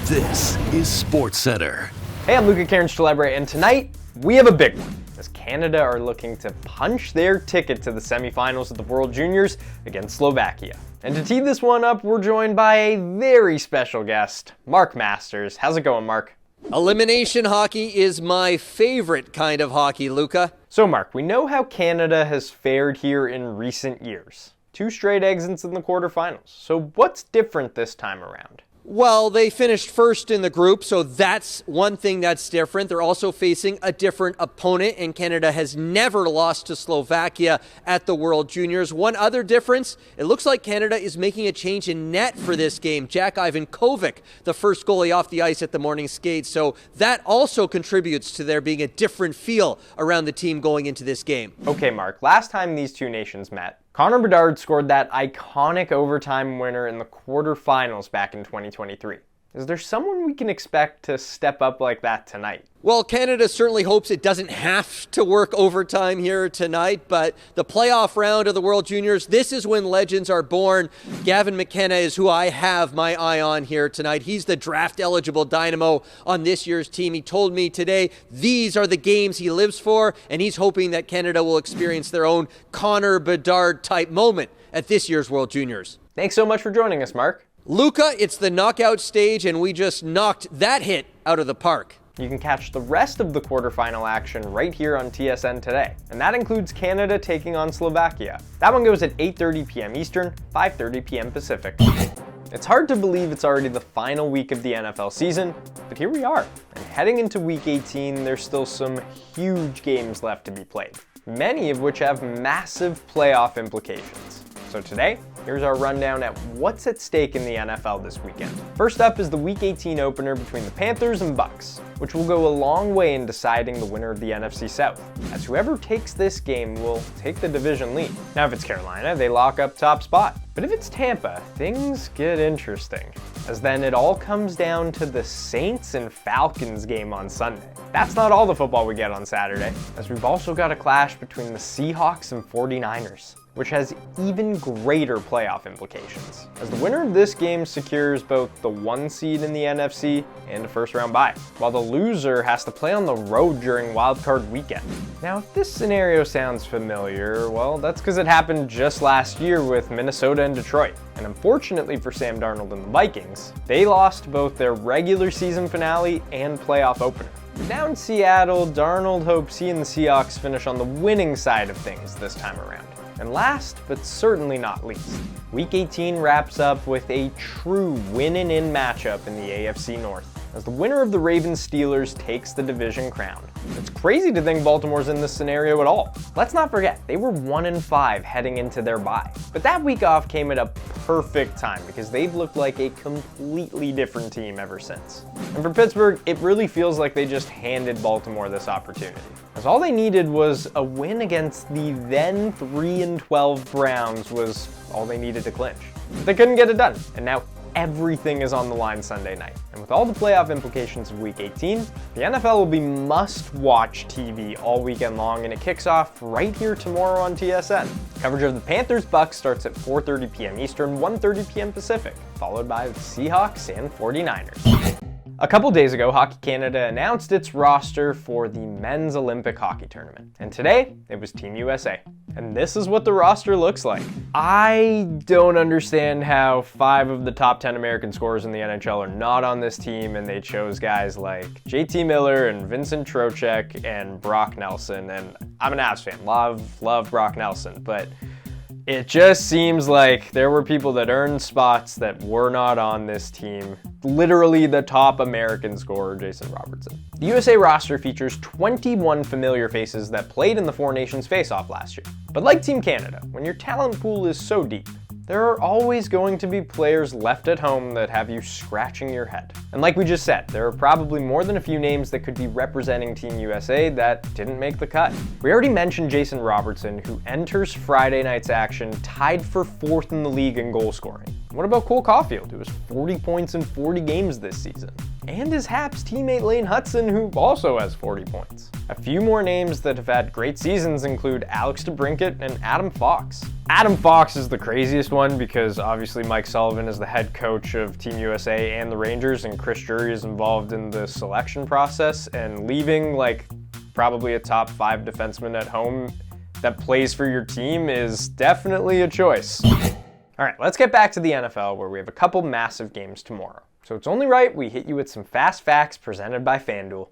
This is Sportscentre. Hey, I'm Luca Cairns-Celebre, and tonight we have a big one, as Canada are looking to punch their ticket to the semifinals of the World Juniors against Slovakia. And to tee this one up, we're joined by a very special guest, Mark Masters. How's it going, Mark? Elimination hockey is my favorite kind of hockey, Luca. So, Mark, we know how Canada has fared here in recent years. 2 straight exits in the quarterfinals. So what's different this time around? Well, they finished first in the group, so that's one thing that's different. They're also facing a different opponent, and Canada has never lost to Slovakia at the World Juniors. One other difference, it looks like Canada is making a change in net for this game. Jack-Ivan Kovac, the first goalie off the ice at the morning skate, so that also contributes to there being a different feel around the team going into this game. Okay, Mark, last time these two nations met, Connor Bedard scored that iconic overtime winner in the quarterfinals back in 2023. Is there someone we can expect to step up like that tonight? Well, Canada certainly hopes it doesn't have to work overtime here tonight, but the playoff round of the World Juniors, this is when legends are born. Gavin McKenna is who I have my eye on here tonight. He's the draft-eligible dynamo on this year's team. He told me today these are the games he lives for, and he's hoping that Canada will experience their own Connor Bedard-type moment at this year's World Juniors. Thanks so much for joining us, Mark. Luca, it's the knockout stage, and we just knocked that hit out of the park. You can catch the rest of the quarterfinal action right here on TSN today, and that includes Canada taking on Slovakia. That one goes at 8:30 p.m. Eastern, 5:30 p.m. Pacific. It's hard to believe it's already the final week of the NFL season, but here we are. And heading into Week 18, there's still some huge games left to be played, many of which have massive playoff implications. So today, here's our rundown at what's at stake in the NFL this weekend. First up is the Week 18 opener between the Panthers and Bucks, which will go a long way in deciding the winner of the NFC South, as whoever takes this game will take the division lead. Now if it's Carolina, they lock up top spot. But if it's Tampa, things get interesting, as then it all comes down to the Saints and Falcons game on Sunday. That's not all the football we get on Saturday, as we've also got a clash between the Seahawks and 49ers, which has even greater playoff implications, as the winner of this game secures both the 1 seed in the NFC and a first-round bye, while the loser has to play on the road during wildcard weekend. Now, if this scenario sounds familiar, well, that's because it happened just last year with Minnesota and Detroit. And unfortunately for Sam Darnold and the Vikings, they lost both their regular season finale and playoff opener. Down in Seattle, Darnold hopes he and the Seahawks finish on the winning side of things this time around. And last, but certainly not least, Week 18 wraps up with a true win-and-in matchup in the AFC North, as the winner of the Ravens-Steelers takes the division crown. It's crazy to think Baltimore's in this scenario at all. Let's not forget, they were 1-5 heading into their bye. But that week off came at a perfect time because they've looked like a completely different team ever since. And for Pittsburgh, it really feels like they just handed Baltimore this opportunity, as all they needed was a win against the then 3-12 Browns was all they needed to clinch. But they couldn't get it done, and now everything is on the line Sunday night. And with all the playoff implications of Week 18, the NFL will be must-watch TV all weekend long, and it kicks off right here tomorrow on TSN. Coverage of the Panthers-Bucks starts at 4:30 p.m. Eastern, 1:30 p.m. Pacific, followed by the Seahawks and 49ers. A couple days ago, Hockey Canada announced its roster for the Men's Olympic Hockey Tournament. And today, it was Team USA. And this is what the roster looks like. I don't understand how 5 of the top 10 American scorers in the NHL are not on this team, and they chose guys like JT Miller and Vincent Trocheck and Brock Nelson. And I'm an Avs fan, love Brock Nelson, but it just seems like there were people that earned spots that were not on this team. Literally the top American scorer, Jason Robertson. The USA roster features 21 familiar faces that played in the Four Nations face-off last year. But like Team Canada, when your talent pool is so deep, there are always going to be players left at home that have you scratching your head. And like we just said, there are probably more than a few names that could be representing Team USA that didn't make the cut. We already mentioned Jason Robertson, who enters Friday night's action tied for 4th in the league in goal scoring. What about Cole Caulfield, who has 40 points in 40 games this season? And his Haps teammate Lane Hudson, who also has 40 points. A few more names that have had great seasons include Alex DeBrincat and Adam Fox. Adam Fox is the craziest one because obviously Mike Sullivan is the head coach of Team USA and the Rangers, and Chris Drury is involved in the selection process, and leaving like probably a top 5 defenseman at home that plays for your team is definitely a choice. All right, let's get back to the NFL where we have a couple massive games tomorrow. So it's only right we hit you with some fast facts presented by FanDuel.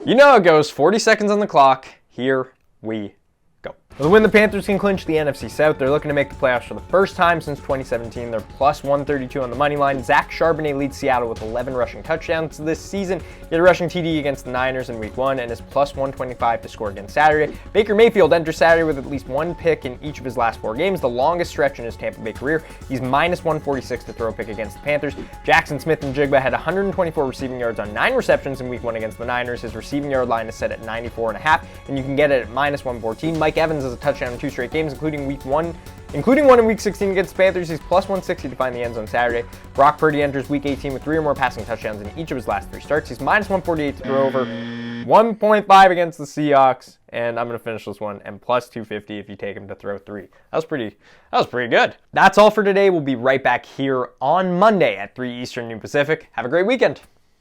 You know how it goes, 40 seconds on the clock. Here we go. With a win, the Panthers can clinch the NFC South. They're looking to make the playoffs for the first time since 2017. They're plus 132 on the money line. Zach Charbonnet leads Seattle with 11 rushing touchdowns this season. He had a rushing TD against the Niners in Week 1 and is plus 125 to score against Saturday. Baker Mayfield enters Saturday with at least one pick in each of his last 4 games, the longest stretch in his Tampa Bay career. He's minus 146 to throw a pick against the Panthers. Jackson Smith and Jigba had 124 receiving yards on 9 receptions in Week 1 against the Niners. His receiving yard line is set at 94.5, and you can get it at minus 114. Mike Evans has a touchdown in 2 straight games, including one in Week 16 against the Panthers. He's plus 160 to find the end zone Saturday. Brock Purdy enters Week 18 with 3 or more passing touchdowns in each of his last 3 starts. He's minus 148 to throw over 1.5 against the Seahawks, and I'm going to finish this one, and plus 250 if you take him to throw 3. That was pretty good. That's all for today. We'll be right back here on Monday at 3 Eastern, noon Pacific. Have a great weekend.